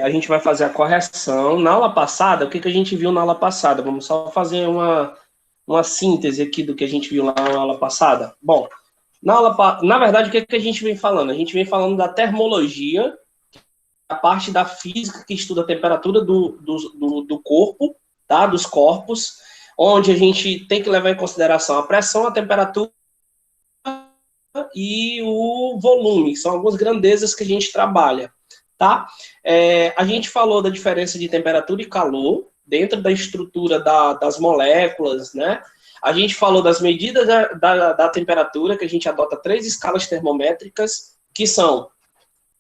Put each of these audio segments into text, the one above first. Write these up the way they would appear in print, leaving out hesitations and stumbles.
a gente vai fazer a correção. Na aula passada, o que a gente viu na aula passada? Vamos só fazer uma síntese aqui do que a gente viu lá na aula passada. Bom, na verdade, o que a gente vem falando? A gente vem falando da termologia, a parte da física que estuda a temperatura do corpo, tá? Dos corpos, onde a gente tem que levar em consideração a pressão, a temperatura e o volume, são algumas grandezas que a gente trabalha, tá? A gente falou da diferença de temperatura e calor dentro da estrutura das moléculas, né? A gente falou das medidas da temperatura, que a gente adota 3 escalas termométricas, que são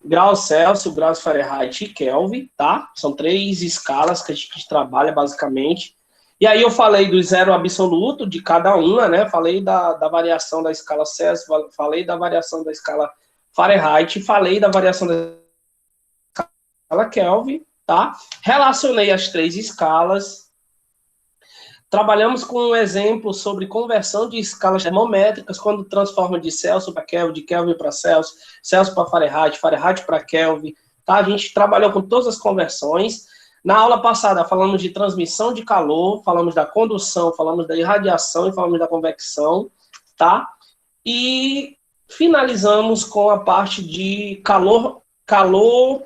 graus Celsius, graus Fahrenheit e Kelvin, tá? São 3 escalas que a gente trabalha, basicamente. E aí eu falei do zero absoluto de cada uma, né? Falei da variação da escala Celsius, falei da variação da escala Fahrenheit, falei da variação da escala Kelvin, tá? Relacionei as 3 escalas. Trabalhamos com um exemplo sobre conversão de escalas termométricas, quando transforma de Celsius para Kelvin, de Kelvin para Celsius, Celsius para Fahrenheit, Fahrenheit para Kelvin, tá? A gente trabalhou com todas as conversões. Na aula passada, falamos de transmissão de calor, falamos da condução, falamos da irradiação e falamos da convecção, tá? E finalizamos com a parte de calor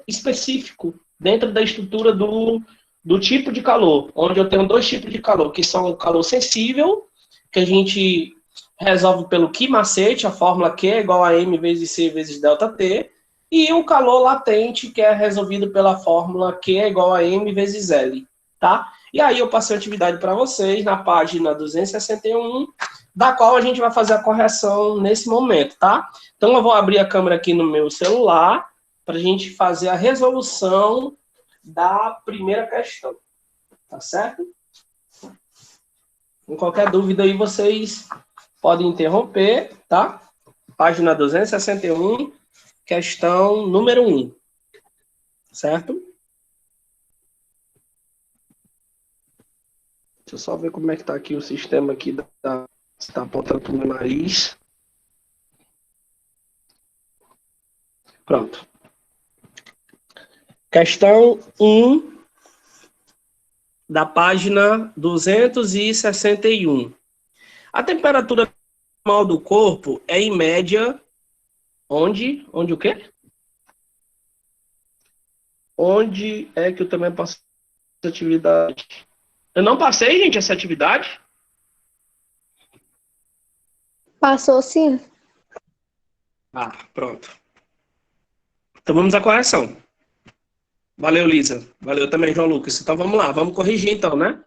específico, dentro da estrutura do tipo de calor, onde eu tenho 2 tipos de calor, que são o calor sensível, que a gente resolve pelo Q macete, a fórmula Q é igual a M vezes C vezes delta T, e o calor latente, que é resolvido pela fórmula Q é igual a M vezes L, tá? E aí eu passei a atividade para vocês na página 261, da qual a gente vai fazer a correção nesse momento, tá? Então eu vou abrir a câmera aqui no meu celular, para a gente fazer a resolução da primeira questão, tá certo? Com qualquer dúvida aí, vocês podem interromper, tá? Página 261, questão número 1, certo? Deixa eu só ver como é que tá aqui o sistema aqui, está apontando para o meu nariz. Pronto. Questão 1, da página 261. A temperatura normal do corpo é, em média, onde o quê? Onde é que eu também passo essa atividade? Eu não passei, gente, essa atividade? Passou sim. Ah, pronto. Então vamos à correção. Valeu, Lisa. Valeu também, João Lucas. Então vamos lá, vamos corrigir então, né?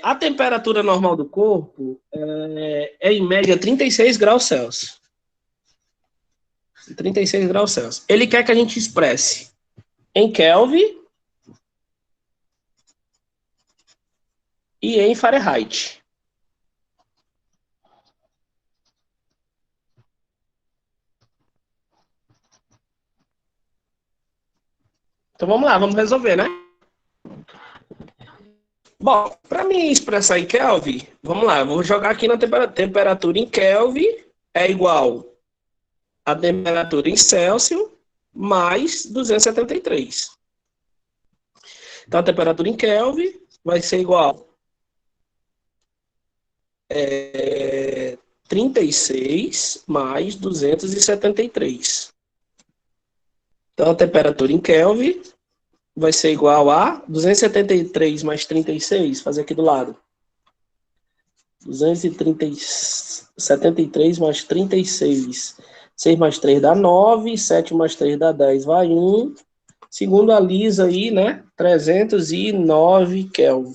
A temperatura normal do corpo é em média 36 graus Celsius. 36 graus Celsius. Ele quer que a gente expresse em Kelvin e em Fahrenheit. Então vamos lá, vamos resolver, né? Bom, para mim expressar em Kelvin, vamos lá, eu vou jogar aqui na temperatura em Kelvin é igual a temperatura em Celsius mais 273. Então a temperatura em Kelvin vai ser igual 36 mais 273. Então a temperatura em Kelvin vai ser igual a 273 mais 36, fazer aqui do lado. 273 mais 36. 6 mais 3 dá 9, 7 mais 3 dá 10, vai 1. Segundo a Lisa aí, né? 309 Kelvin.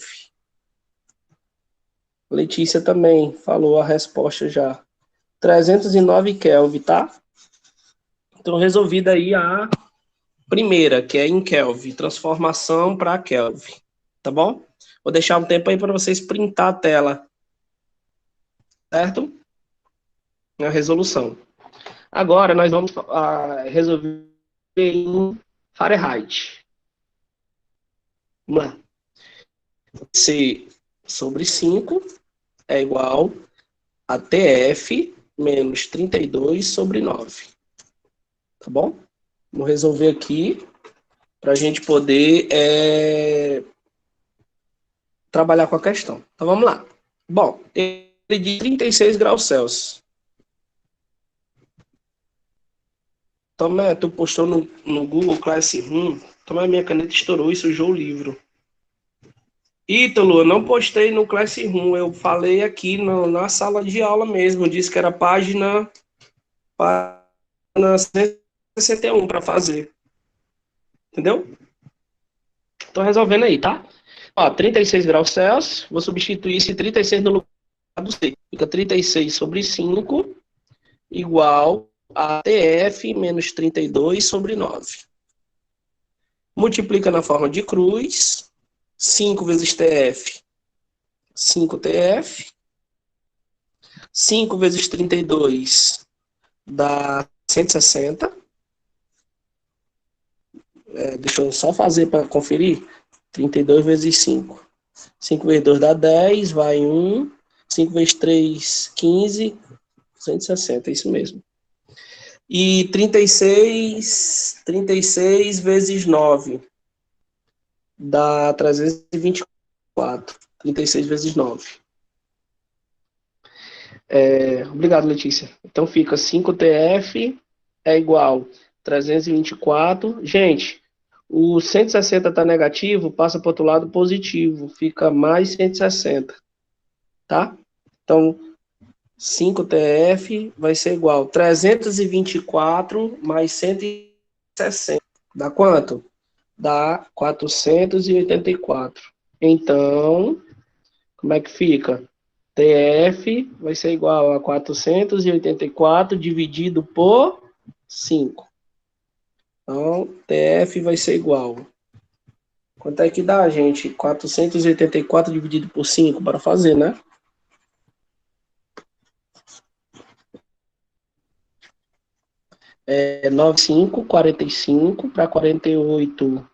Letícia também falou a resposta já. 309 Kelvin, tá? Então, resolvida aí a primeira, que é em Kelvin, transformação para Kelvin, tá bom? Vou deixar um tempo aí para vocês printar a tela, certo? A resolução. Agora nós vamos resolver em Fahrenheit. Vamos lá. C sobre 5 é igual a TF menos 32 sobre 9. Tá bom? Vamos resolver aqui para a gente poder trabalhar com a questão. Então, vamos lá. Bom, ele diz 36 graus Celsius. Toma, tu postou no Google Classroom, toma, minha caneta estourou e sujou o livro. Ítalo, eu não postei no Classroom, eu falei aqui na sala de aula mesmo, disse que era página 161 para fazer. Entendeu? Tô resolvendo aí, tá? Ó, 36 graus Celsius, vou substituir esse 36 no lugar do C. Fica 36 sobre 5 igual a TF menos 32 sobre 9. Multiplica na forma de cruz. 5 vezes TF, 5TF. 5 vezes 32 dá 160. Deixa eu só fazer para conferir. 32 vezes 5. 5 vezes 2 dá 10, vai 1. 5 vezes 3, 15. 160, é isso mesmo. E 36 vezes 9 dá 324. 36 vezes 9. Obrigado, Letícia. Então fica 5TF é igual 324. Gente, o 160 está negativo, passa para o outro lado positivo. Fica mais 160. Tá? Então, 5TF vai ser igual 324 mais 160. Dá quanto? Dá 484. Então, como é que fica? TF vai ser igual a 484 dividido por 5. Então, TF vai ser igual. Quanto é que dá, gente? 484 dividido por 5 para fazer, né? É 95, 45 para 48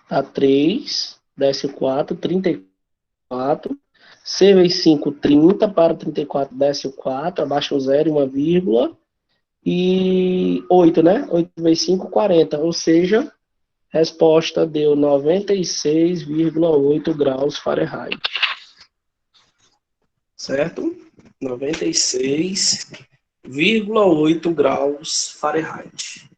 dá 3, desce 4, 34. C vezes 5, 30, para 34 desce o 4, abaixa o 0 e uma vírgula. E 8, né? 8 vezes 5, 40. Ou seja, resposta deu 96,8 graus Fahrenheit. Certo? 96,8 graus Fahrenheit.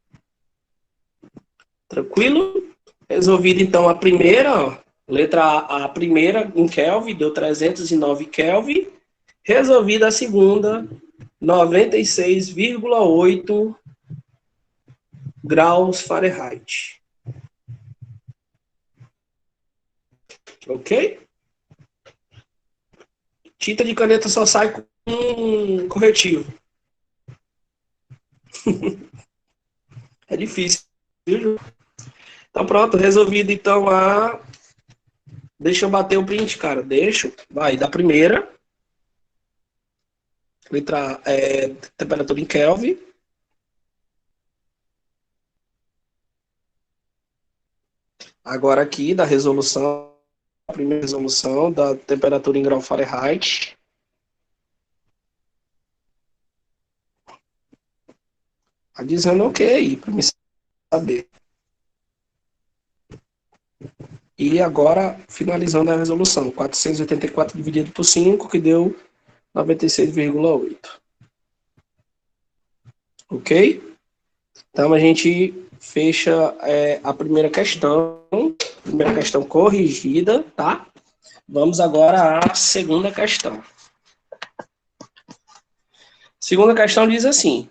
Tranquilo? Resolvido, então, a primeira, ó. Letra A, a primeira em Kelvin, deu 309 Kelvin. Resolvida a segunda, 96,8 graus Fahrenheit. Ok? Tinta de caneta só sai com corretivo. É difícil, viu? Então pronto, resolvido então a... Deixa eu bater o print, cara. Deixa. Vai, da primeira. Letra temperatura em Kelvin. Agora aqui da resolução, a primeira resolução da temperatura em grau Fahrenheit. Tá dizendo ok aí, para me saber. E agora, finalizando a resolução, 484 dividido por 5, que deu 96,8. Ok? Então, a gente fecha a primeira questão corrigida, tá? Vamos agora à segunda questão. Segunda questão diz assim: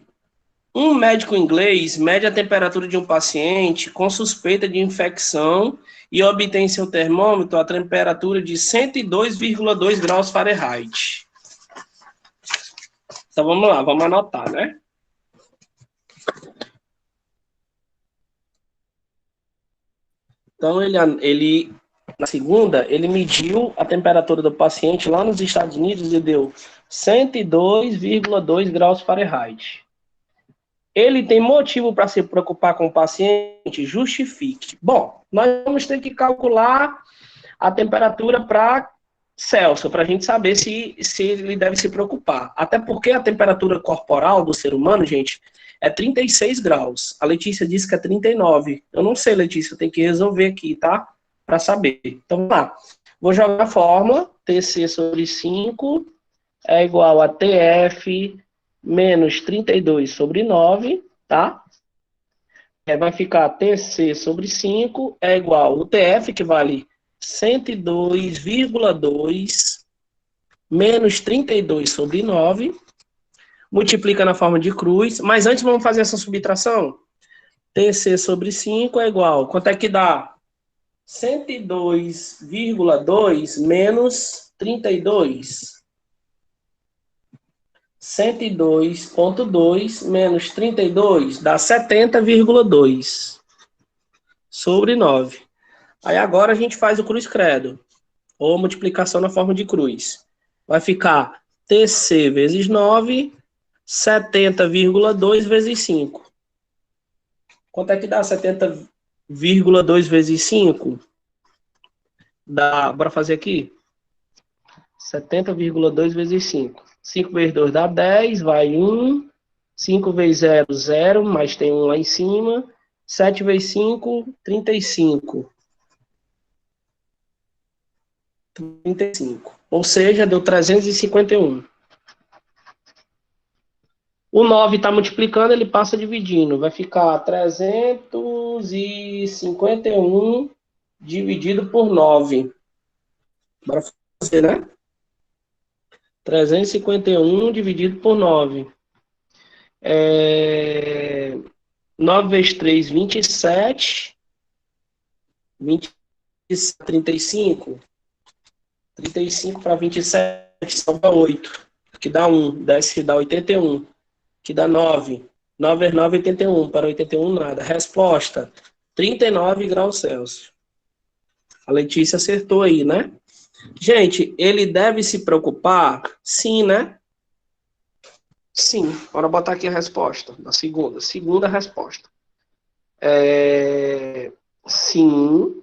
um médico inglês mede a temperatura de um paciente com suspeita de infecção e obtém seu termômetro a temperatura de 102,2 graus Fahrenheit. Então vamos lá, vamos anotar, né? Então ele na segunda, ele mediu a temperatura do paciente lá nos Estados Unidos e deu 102,2 graus Fahrenheit. Ele tem motivo para se preocupar com o paciente? Justifique. Bom, nós vamos ter que calcular a temperatura para Celsius, para a gente saber se ele deve se preocupar. Até porque a temperatura corporal do ser humano, gente, é 36 graus. A Letícia disse que é 39. Eu não sei, Letícia, eu tenho que resolver aqui, tá? Para saber. Então, vamos lá. Vou jogar a fórmula. TC sobre 5 é igual a TF menos 32 sobre 9, tá? Vai ficar TC sobre 5 é igual o TF, que vale 102,2 menos 32 sobre 9. Multiplica na forma de cruz. Mas antes vamos fazer essa subtração. TC sobre 5 é igual. Quanto é que dá? 102,2 menos 32. 102,2 menos 32 dá 70,2 sobre 9. Aí agora a gente faz o cruz credo, ou multiplicação na forma de cruz. Vai ficar TC vezes 9, 70,2 vezes 5. Quanto é que dá 70,2 vezes 5? Bora fazer aqui? 70,2 vezes 5. 5 vezes 2 dá 10, vai 1. 5 vezes 0, 0, mas tem 1 lá em cima. 7 vezes 5, 35. 35. Ou seja, deu 351. O 9 está multiplicando, ele passa dividindo. Vai ficar 351 dividido por 9. Bora fazer, né? 351 dividido por 9. 9 vezes 3, 27. 35. 35 para 27, sobra 8. Que dá 1. Desce, dá 81. Que dá 9. 9 vezes 9, 81. Para 81, nada. Resposta: 39 graus Celsius. A Letícia acertou aí, né? Gente, ele deve se preocupar? Sim, né? Sim. Bora botar aqui a resposta. Na segunda. Segunda resposta. Sim.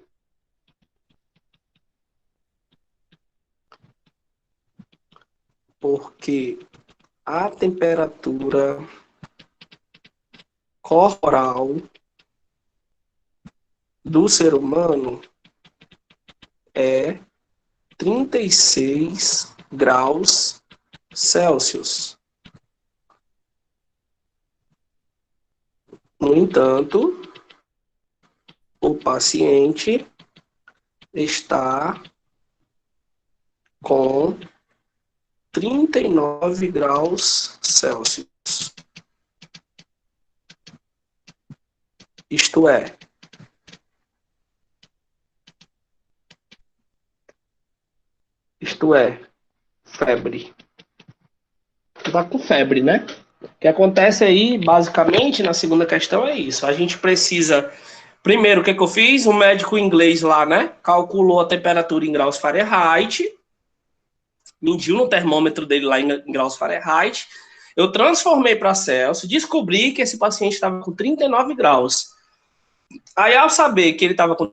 Porque a temperatura corporal do ser humano é 36 graus Celsius. No entanto, o paciente está com 39 graus Celsius. Isto é, febre. Tu tá com febre, né? O que acontece aí, basicamente, na segunda questão é isso. A gente precisa... Primeiro, o que eu fiz? O médico inglês lá, né? Calculou a temperatura em graus Fahrenheit, mediu no termômetro dele lá em graus Fahrenheit. Eu transformei para Celsius, descobri que esse paciente estava com 39 graus. Aí, ao saber que ele estava com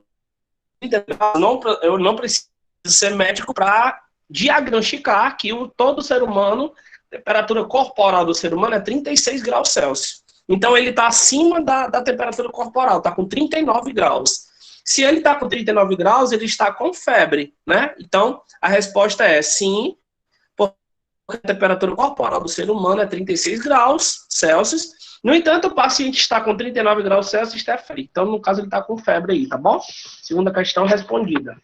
39 graus, eu não preciso ser médico para diagnosticar que todo ser humano, a temperatura corporal do ser humano é 36 graus Celsius. Então, ele está acima da temperatura corporal, está com 39 graus. Se ele está com 39 graus, ele está com febre, né? Então, a resposta é sim, porque a temperatura corporal do ser humano é 36 graus Celsius. No entanto, o paciente está com 39 graus Celsius e está frio. Então, no caso, ele está com febre aí, tá bom? Segunda questão respondida.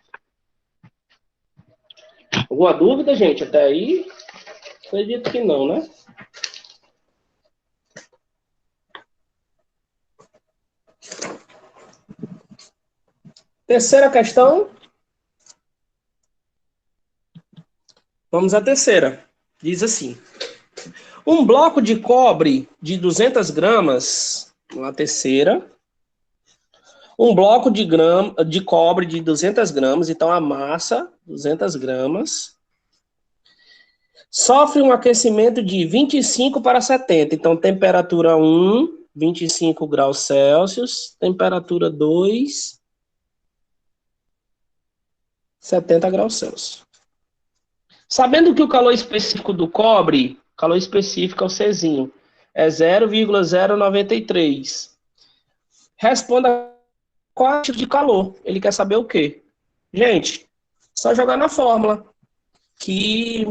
Alguma dúvida, gente? Até aí? Acredito que não, né? Terceira questão. Vamos à terceira. Diz assim: um bloco de cobre de 200 gramas, a terceira. Um bloco de cobre de 200 gramas, então a massa, 200 gramas, sofre um aquecimento de 25 para 70. Então, temperatura 1, 25 graus Celsius. Temperatura 2, 70 graus Celsius. Sabendo que o calor específico do cobre, calor específico é o Czinho, é 0,093. Responda qual é o tipo de calor. Ele quer saber o quê? Gente, só jogar na fórmula. QMACT.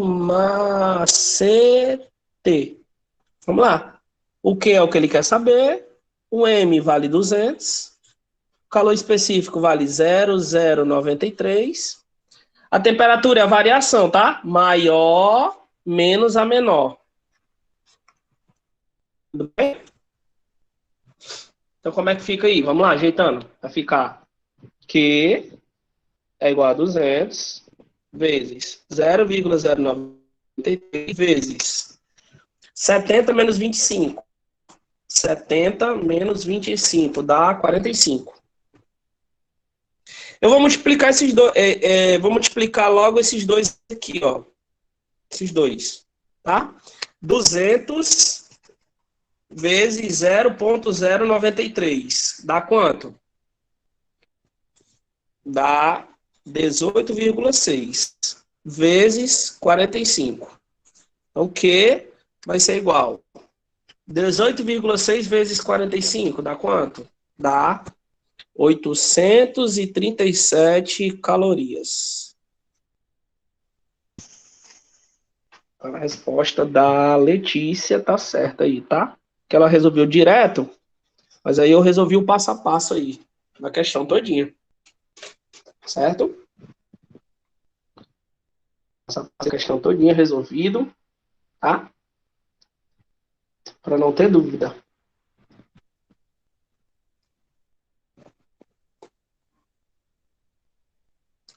Vamos lá. O que é o que ele quer saber? O M vale 200. O calor específico vale 0,093. A temperatura é a variação, tá? Maior menos a menor. Tudo bem? Então, como é que fica aí? Vamos lá, ajeitando. Vai ficar Q é igual a 200 vezes 0,093 vezes 70 menos 25. 70 menos 25 dá 45. Eu vou multiplicar esses dois. Vou multiplicar logo esses dois aqui, ó. Esses dois, tá? 200 vezes 0,093 dá quanto? Dá 18,6 vezes 45. Então, Q vai ser igual 18,6 vezes 45 dá quanto? Dá 837 calorias. A resposta da Letícia tá certa aí, tá? Que ela resolveu direto, mas aí eu resolvi o passo a passo aí, na questão todinha. Certo? Essa questão todinha resolvido, tá? Para não ter dúvida.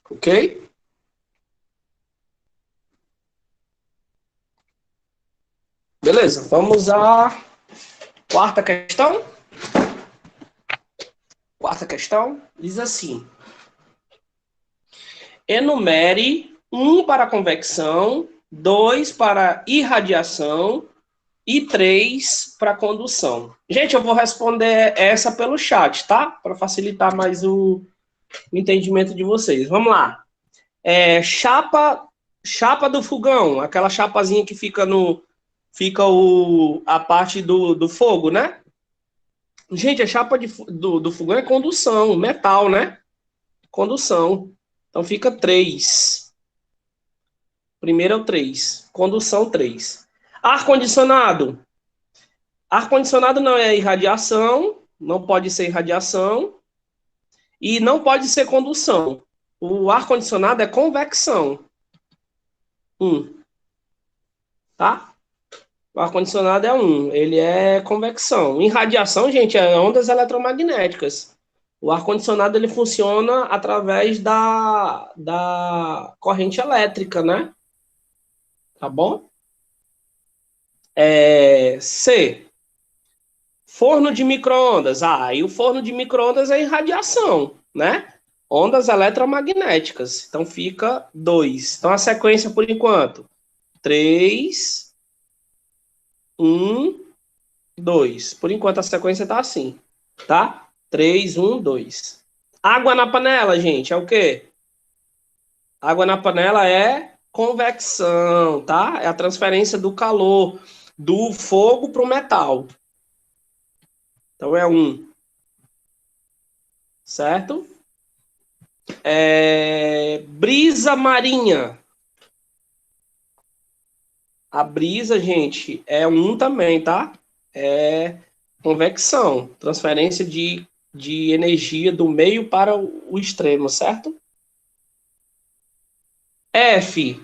Ok? Beleza, vamos à quarta questão. Quarta questão diz assim: enumere 1 para convecção, 2 para irradiação e 3 para condução. Gente, eu vou responder essa pelo chat, tá? Para facilitar mais o entendimento de vocês. Vamos lá. Chapa do fogão, aquela chapazinha que fica a parte do fogo, né? Gente, a chapa do fogão é condução, metal, né? Condução. Então fica 3. Primeiro é o 3. Condução 3. Ar-condicionado. Ar-condicionado não é irradiação, não pode ser irradiação e não pode ser condução. O ar-condicionado é convecção. 1. Tá? O ar-condicionado é 1. Ele é convecção. Irradiação, gente, é ondas eletromagnéticas. O ar-condicionado ele funciona através da corrente elétrica, né? Tá bom? C. Forno de micro-ondas. E o forno de micro-ondas é irradiação, né? Ondas eletromagnéticas. Então fica 2. Então a sequência por enquanto: 3, 1, 2. Por enquanto a sequência tá assim, tá? 3, 1, 2. Água na panela, gente, é o quê? Água na panela é convecção, tá? É a transferência do calor do fogo para o metal. Então é 1. Certo? Brisa marinha. A brisa, gente, é 1 também, tá? É convecção, transferência de energia do meio para o extremo, certo? F.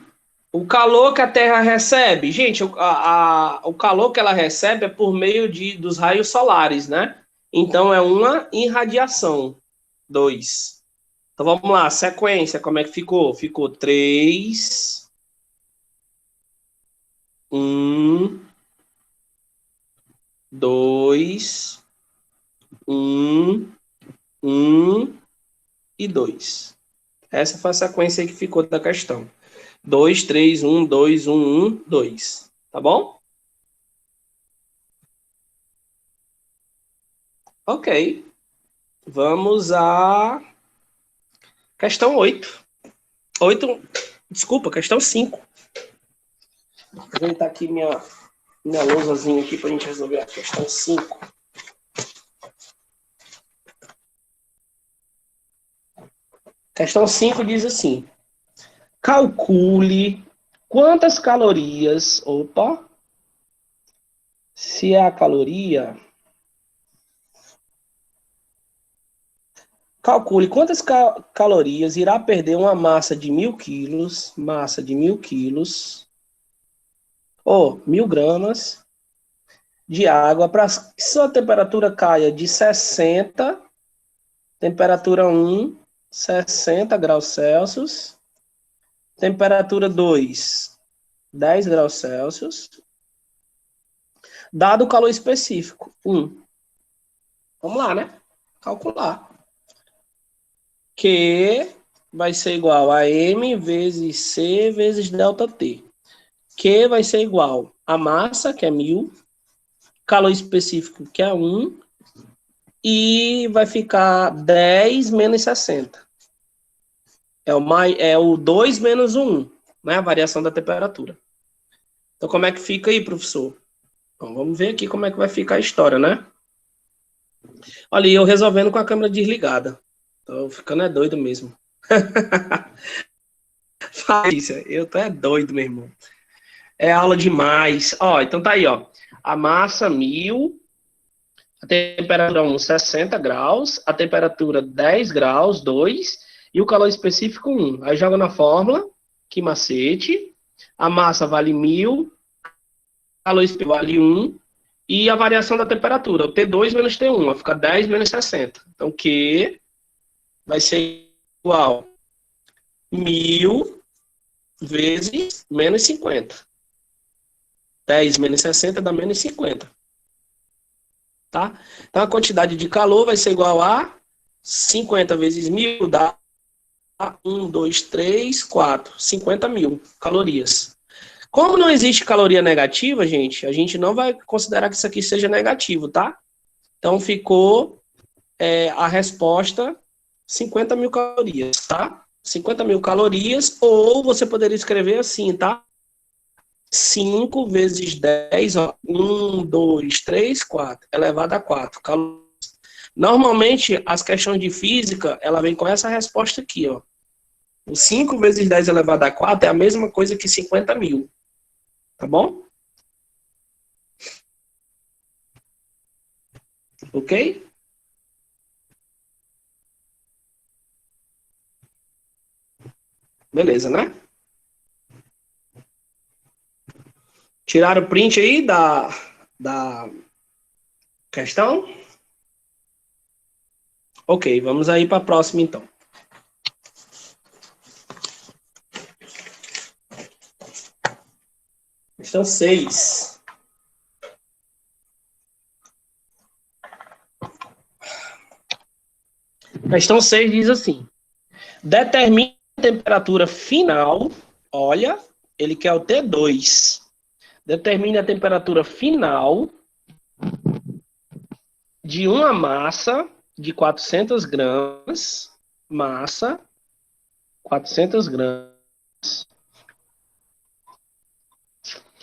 O calor que a Terra recebe. Gente, o calor que ela recebe é por meio dos raios solares, né? Então é uma irradiação. 2. Então vamos lá, sequência, como é que ficou? Ficou 3, 1, 2, 1, 1 e 2. Essa foi a sequência aí que ficou da questão. 2, 3, 1, 2, 1, 1, 2. Tá bom? Ok. Vamos à questão 8. Desculpa, questão 5. Vou ajeitar aqui minha minha lousazinha aqui para a gente resolver a questão 5. Questão 5 diz assim: calcule quantas calorias. Opa! Se é a caloria. Calcule quantas calorias irá perder uma massa de 1.000 quilos. Massa de 1.000 quilos. Ou 1.000 gramas de água para que sua temperatura caia de 60, temperatura 1, 60 graus Celsius, temperatura 2, 10 graus Celsius, dado o calor específico, 1. Vamos lá, né? Calcular. Q vai ser igual a M vezes C vezes delta T. Q vai ser igual a massa, que é 1.000, calor específico, que é 1, e vai ficar 10 menos 60. É o 2 menos 1, né? A variação da temperatura. Então, como é que fica aí, professor? Então, vamos ver aqui como é que vai ficar a história, né? Olha, eu resolvendo com a câmera desligada. Tô ficando doido mesmo. Fácia, eu tô doido, meu irmão. É aula demais. Ó, então tá aí, ó. A massa 1.000, a temperatura 1, 60 graus, a temperatura 10 graus, 2, e o calor específico 1. Aí joga na fórmula, que macete. A massa vale 1.000, calor específico vale 1, e a variação da temperatura, o T2 menos T1, vai ficar 10 menos 60. Então, Q vai ser igual 1.000 vezes menos 50. 10 menos 60 dá menos 50. Tá? Então, a quantidade de calor vai ser igual a 50 vezes 1.000 dá 1, 2, 3, 4. 50.000 calorias. Como não existe caloria negativa, gente, a gente não vai considerar que isso aqui seja negativo, tá? Então, ficou a resposta 50.000 calorias, tá? 50.000 calorias, ou você poderia escrever assim, tá? 5 vezes 10, ó, 1, 2, 3, 4, elevado a 4. Normalmente, as questões de física, ela vem com essa resposta aqui, ó. O 5 vezes 10 elevado a 4 é a mesma coisa que 50.000. Tá bom? Ok? Beleza, né? Tiraram o print aí da questão? Ok, vamos aí para a próxima, então. Questão 6. Questão 6 diz assim: determine a temperatura final. Olha, ele quer o T2. Determine a temperatura final de uma massa de 400 gramas. Massa, 400 gramas.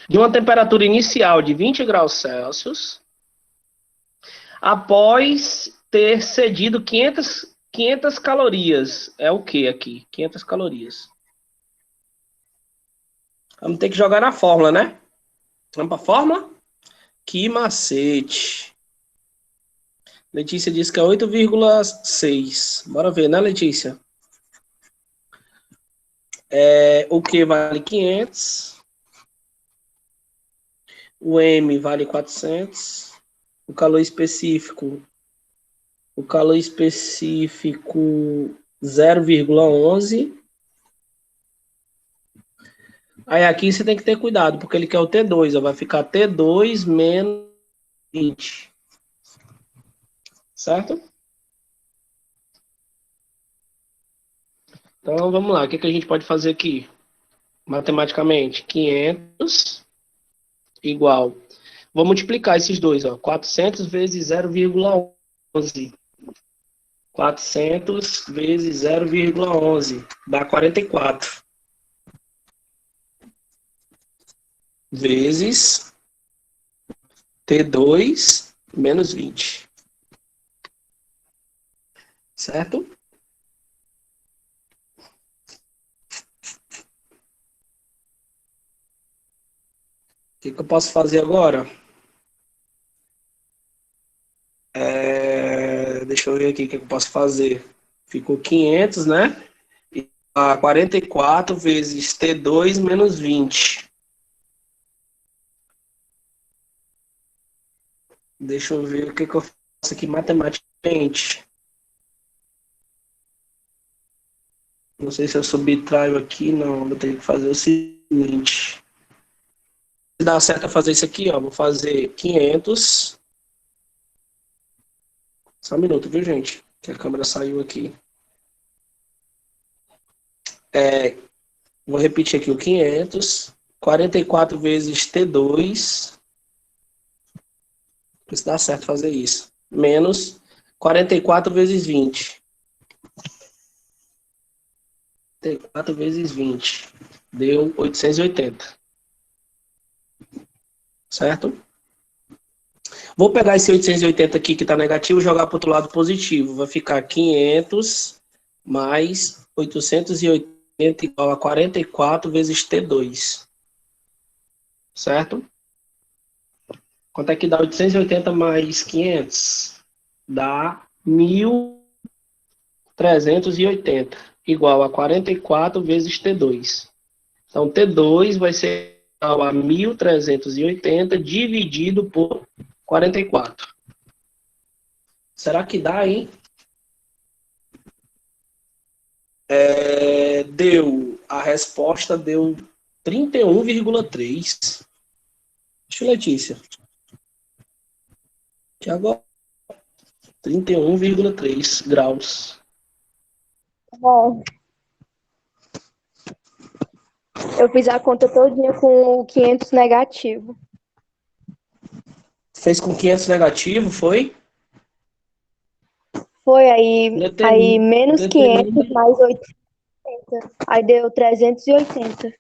De uma temperatura inicial de 20 graus Celsius, após ter cedido 500 calorias. É o que aqui? 500 calorias. Vamos ter que jogar na fórmula, né? Vamos para a fórmula? Que macete. Letícia disse que é 8,6. Bora ver, né, Letícia? O Q vale 500. O M vale 400. O calor específico 0,11. Aí aqui você tem que ter cuidado, porque ele quer o T2, ó, vai ficar T2 menos 20. Certo? Então, vamos lá. O que a gente pode fazer aqui? Matematicamente, 500 igual. Vou multiplicar esses dois, ó. 400 vezes 0,11. 400 vezes 0,11 dá 44. Vezes T2 menos 20. Certo? O que eu posso fazer agora? Deixa eu ver aqui o que eu posso fazer. Ficou 500, né? E 44 vezes T2 menos 20. Deixa eu ver o que eu faço aqui matematicamente. Não sei se eu subtraio aqui, não. Vou ter que fazer o seguinte. Se dá certo fazer isso aqui, ó. Vou fazer 500. Só um minuto, viu, gente? Que a câmera saiu aqui. Vou repetir aqui o 500. 44 vezes T2. Se dá certo fazer isso. Menos 44 vezes 20. 44 vezes 20. Deu 880. Certo? Vou pegar esse 880 aqui que está negativo e jogar para o outro lado positivo. Vai ficar 500 mais 880 igual a 44 vezes T2. Certo? Quanto é que dá 880 mais 500? Dá 1.380 igual a 44 vezes T2. Então, T2 vai ser igual a 1.380 dividido por 44. Será que dá, hein? A resposta deu 31,3. Deixa eu, Letícia. Tiago, 31,3 graus. Bom, eu fiz a conta todinha com o 500 negativo. Fez com 500 negativo, foi? Foi aí menos 500 mais 80. Aí deu 380.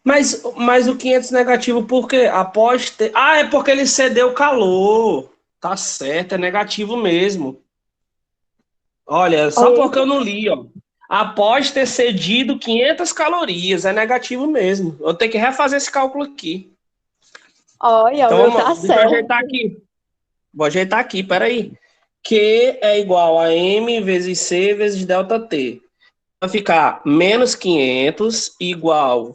Mas o 500 negativo por quê? Após ter... Ah, é porque ele cedeu calor. Tá certo, é negativo mesmo. Olha, só Olha, porque eu não li, ó. Após ter cedido 500 calorias, é negativo mesmo. Eu tenho que refazer esse cálculo aqui. olha, o Então, meu tá deixa eu certo. ajeitar aqui. Vou ajeitar aqui, peraí. Q é igual a M vezes C vezes delta T. Vai ficar menos 500 igual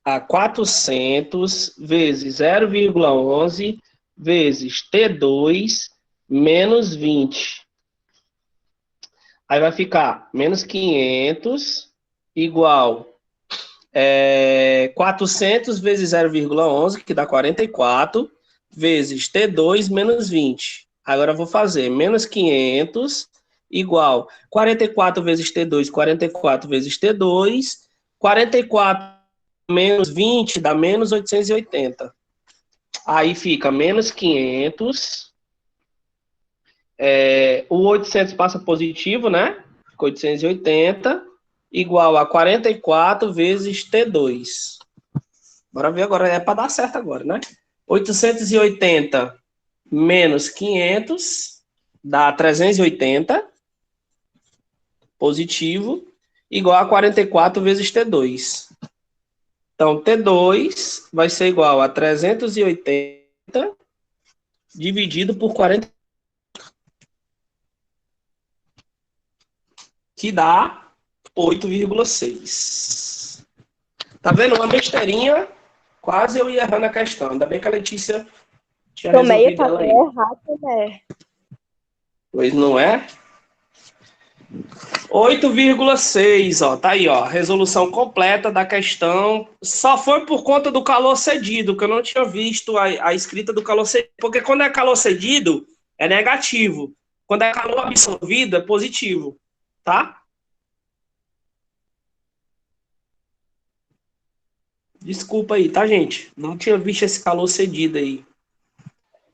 a 400 vezes 0,11 vezes T2 menos 20. Aí vai ficar menos 500 igual 400 vezes 0,11, que dá 44, vezes T2 menos 20. Agora eu vou fazer menos 500 igual 44 vezes T2, 44 vezes T2, 44 menos 20 dá menos 880. Aí fica menos 500. O 800 passa positivo, né? Fica 880 igual a 44 vezes T2. Bora ver agora, é para dar certo agora, né? 880 menos 500 dá 380, positivo, igual a 44 vezes T2. Então, T2 vai ser igual a 380 dividido por 40, que dá 8,6. Tá vendo? Uma besteirinha, quase eu ia errando a questão. Ainda bem que a Letícia tinha Tomei resolvido ela aí. errado, né? Pois não é? 8,6, ó, tá aí, ó, resolução completa da questão. Só foi por conta do calor cedido, que eu não tinha visto a escrita do calor cedido, porque quando é calor cedido, é negativo. Quando é calor absorvido, é positivo, tá? Desculpa aí, tá, gente? Não tinha visto esse calor cedido aí.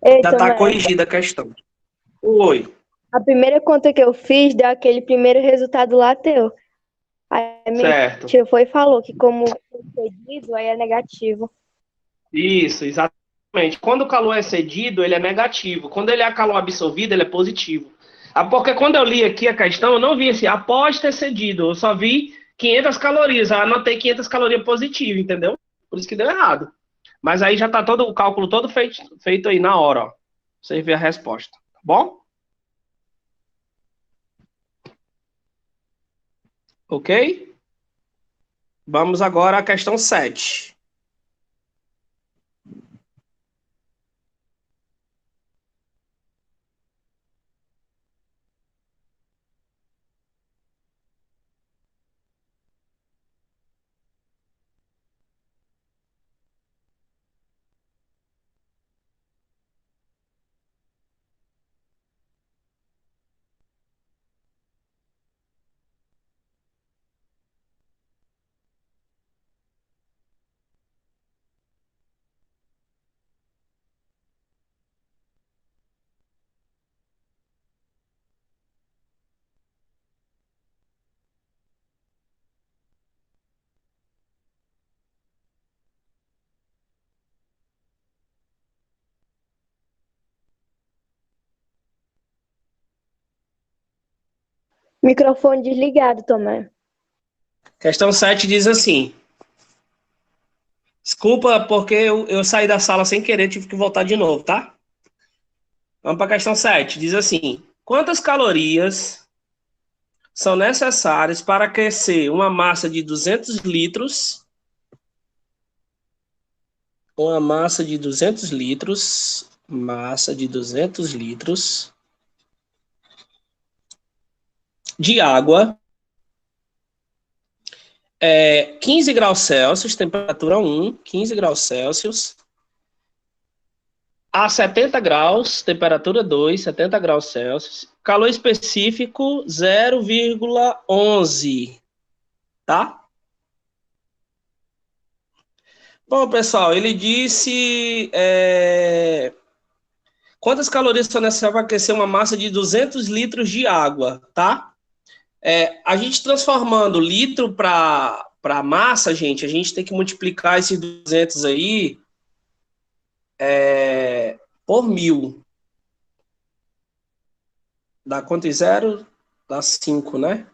Já Eita, tá né? corrigida a questão. Oi. A primeira conta que eu fiz deu aquele primeiro resultado lá teu. Aí minha Certo. tia foi e falou que como foi cedido, aí é negativo. Isso, exatamente. Quando o calor é cedido, ele é negativo. Quando ele é calor absorvido, ele é positivo. Porque quando eu li aqui a questão, eu não vi assim, após ter cedido, eu só vi 500 calorias. Eu anotei 500 calorias positivo, entendeu? Por isso que deu errado. Mas aí já tá todo o cálculo todo feito aí na hora, ó. Você vê a resposta, tá bom? Ok? Vamos agora à questão 7. Microfone desligado, Tomé. Questão 7 diz assim. Desculpa, porque eu saí da sala sem querer, tive que voltar de novo, tá? Vamos para a questão 7. Diz assim: quantas calorias são necessárias para aquecer uma massa de 200 litros? Uma massa de 200 litros. Massa de 200 litros de água. 15 graus Celsius, temperatura 1, 15 graus Celsius. A 70 graus, temperatura 2, 70 graus Celsius. Calor específico 0,11, tá? Bom, pessoal, ele disse quantas calorias são necessárias para aquecer uma massa de 200 litros de água, tá? A gente transformando litro para massa, gente, a gente tem que multiplicar esses 200 aí por 1.000. Dá quanto em zero? Dá 5, né?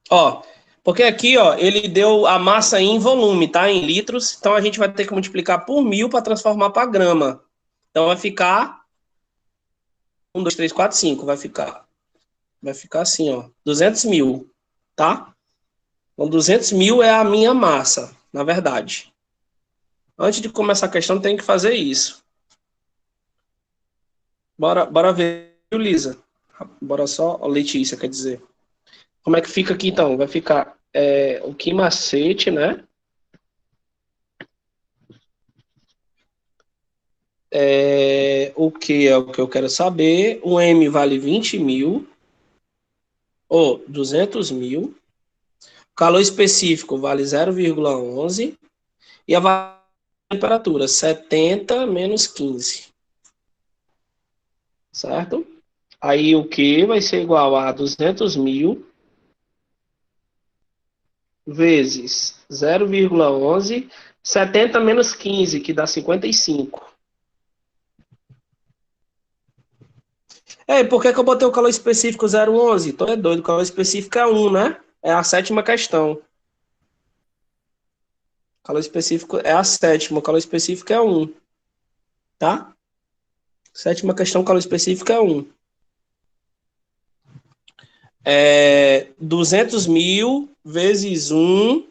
Ó, porque aqui, ó, ele deu a massa em volume, tá? Em litros. Então a gente vai ter que multiplicar por 1.000 para transformar para grama. Então vai ficar 1, 2, 3, 4, 5. Vai ficar assim, ó. 200 mil, tá? Então 200 mil é a minha massa, na verdade. Antes de começar a questão, tem que fazer isso. Bora ver, Lisa. Bora só, ó, Letícia, quer dizer. Como é que fica aqui, então? Vai ficar o que macete, né? O que é o que eu quero saber. O M vale 20 mil, ou 200 mil. Calor específico vale 0,11. E a temperatura, 70 menos 15. Certo? Aí o que vai ser igual a 200 mil vezes 0,11. 70 menos 15, que dá 55. E por que eu botei o calor específico 0,11? Então é doido, o calor específico é 1, né? É a sétima questão. O calor específico é a sétima, o calor específico é 1, tá? Sétima questão, calor específico é 1. 200 mil vezes 1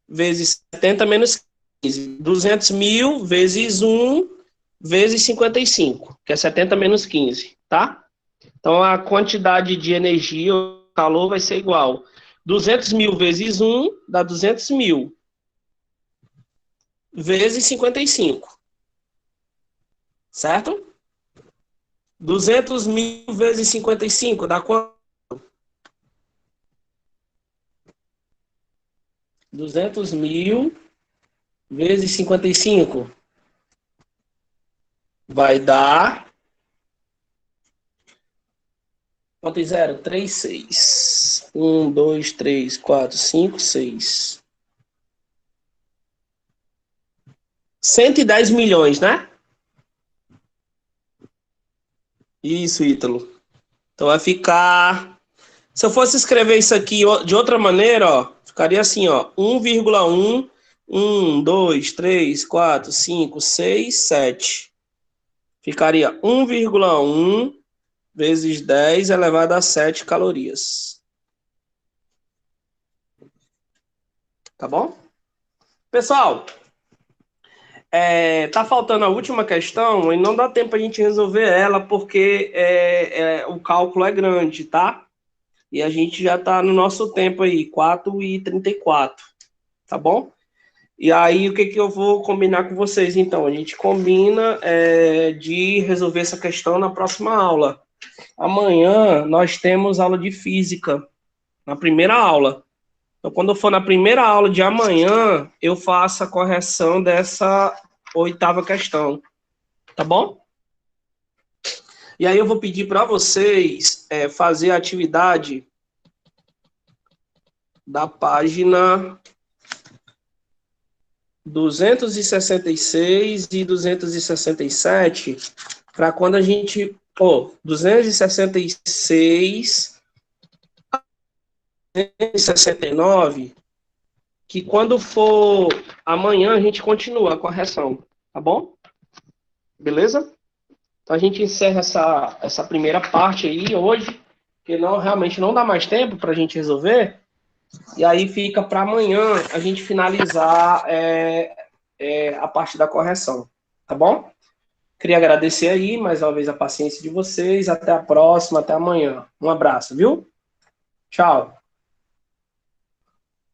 vezes 70 menos 15. 200 mil vezes 1 vezes 55, que é 70 menos 15, tá? Então, a quantidade de energia, o calor vai ser igual. 200 mil vezes 1 dá 200 mil vezes 55, certo? 200 mil vezes 55 dá quanto? 200 mil vezes 55 vai dar... Quanto em zero? 3, 6. 1, 2, 3, 4, 5, 6. 110 milhões, né? Isso, Ítalo. Então vai ficar... Se eu fosse escrever isso aqui de outra maneira, ó, ficaria assim, ó, 1,1, 1, 2, 3, 4, 5, 6, 7. Ficaria 1,1 vezes 10 elevado a 7 calorias. Tá bom? Pessoal, tá faltando a última questão e não dá tempo a gente resolver ela porque o cálculo é grande, tá? E a gente já tá no nosso tempo aí, 4h34, tá bom? E aí, o que eu vou combinar com vocês, então? A gente combina de resolver essa questão na próxima aula. Amanhã nós temos aula de física, na primeira aula. Então, quando eu for na primeira aula de amanhã, eu faço a correção dessa 8ª questão, tá bom? E aí eu vou pedir para vocês fazer a atividade da página 266 e 267, para quando a gente... 266 e 69, que quando for amanhã a gente continua a correção, tá bom? Beleza? Então a gente encerra essa primeira parte aí hoje, porque realmente não dá mais tempo para a gente resolver, e aí fica para amanhã a gente finalizar a parte da correção, tá bom? Queria agradecer aí mais uma vez a paciência de vocês, até a próxima, até amanhã. Um abraço, viu? Tchau.